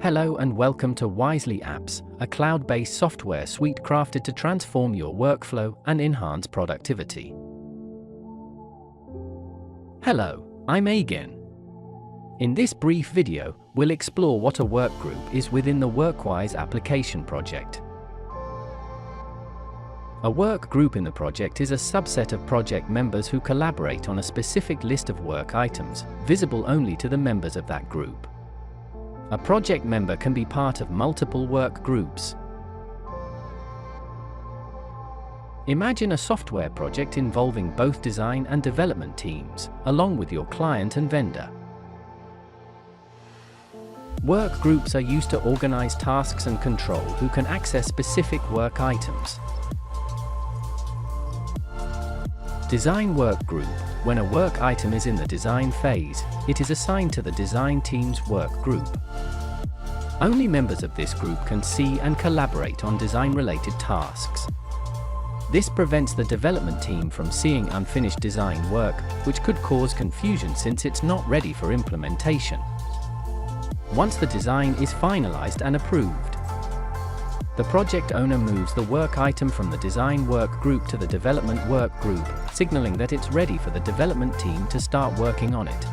Hello and welcome to Wiseliy Apps, a cloud-based software suite crafted to transform your workflow and enhance productivity. Hello, I'm Agen. In this brief video, we'll explore what a workgroup is within the WorkWise application project. A workgroup in the project is a subset of project members who collaborate on a specific list of work items, visible only to the members of that group. A project member can be part of multiple work groups. Imagine a software project involving both design and development teams, along with your client and vendor. Work groups are used to organize tasks and control who can access specific work items. Design work group. When a work item is in the design phase, it is assigned to the design team's work group. Only members of this group can see and collaborate on design-related tasks. This prevents the development team from seeing unfinished design work, which could cause confusion since it's not ready for implementation. Once the design is finalized and approved, the project owner moves the work item from the design work group to the development work group, signaling that it's ready for the development team to start working on it.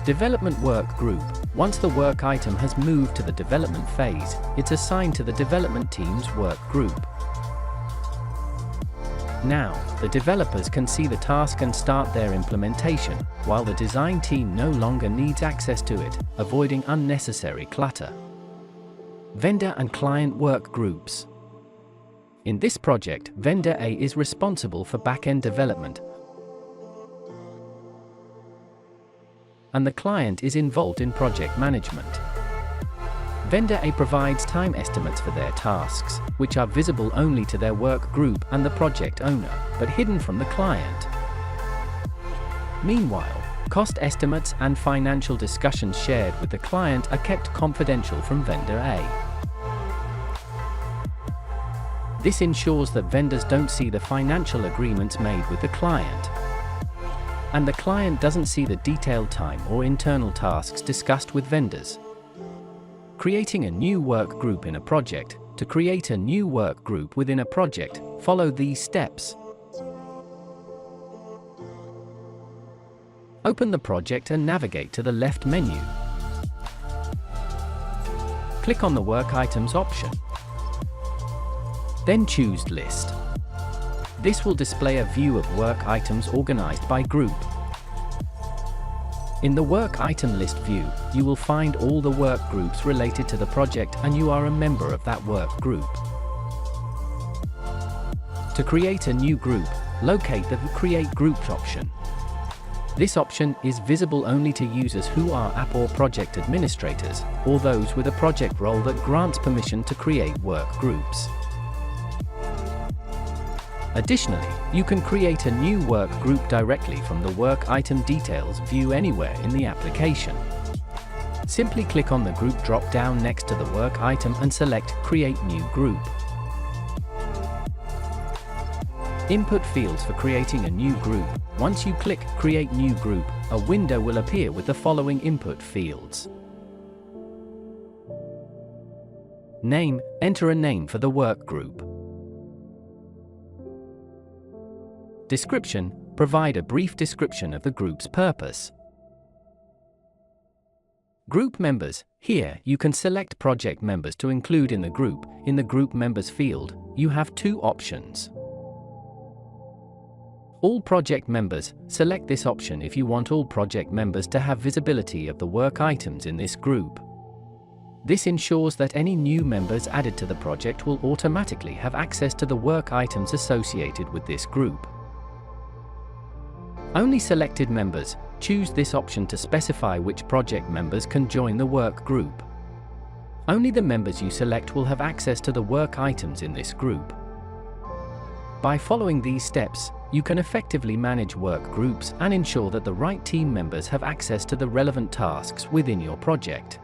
Development work group. Once the work item has moved to the development phase, it's assigned to the development team's work group. Now, the developers can see the task and start their implementation, while the design team no longer needs access to it, avoiding unnecessary clutter. Vendor and client work groups. In this project, Vendor A is responsible for back-end development, and the client is involved in project management. Vendor A provides time estimates for their tasks, which are visible only to their work group and the project owner, but hidden from the client. Meanwhile, cost estimates and financial discussions shared with the client are kept confidential from Vendor A. This ensures that vendors don't see the financial agreements made with the client, and the client doesn't see the detailed time or internal tasks discussed with vendors. Creating a new work group in a project. To create a new work group within a project, follow these steps. Open the project and navigate to the left menu. Click on the Work Items option. Then choose List. This will display a view of work items organized by group. In the Work Item List view, you will find all the work groups related to the project and you are a member of that work group. To create a new group, locate the Create Groups option. This option is visible only to users who are app or project administrators, or those with a project role that grants permission to create work groups. Additionally, you can create a new work group directly from the Work Item Details view anywhere in the application. Simply click on the Group drop-down next to the work item and select Create New Group. Input fields for creating a new group. Once you click Create New Group, a window will appear with the following input fields. Name. Enter a name for the work group. Description. Provide a brief description of the group's purpose. Group members. Here, you can select project members to include in the group. In the Group Members field, you have two options. All project members. Select this option if you want all project members to have visibility of the work items in this group. This ensures that any new members added to the project will automatically have access to the work items associated with this group. Only selected members. Choose this option to specify which project members can join the work group. Only the members you select will have access to the work items in this group. By following these steps, you can effectively manage work groups and ensure that the right team members have access to the relevant tasks within your project.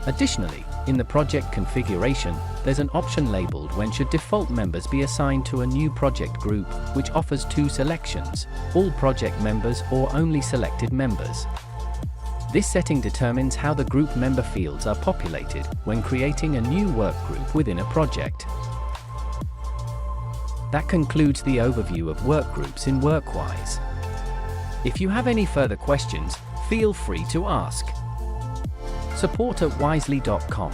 Additionally, in the project configuration, there's an option labeled When should default members be assigned to a new project group, which offers two selections: all project members or only selected members. This setting determines how the group member fields are populated when creating a new workgroup within a project. That concludes the overview of workgroups in WorkWise. If you have any further questions, feel free to ask. Support@wisely.com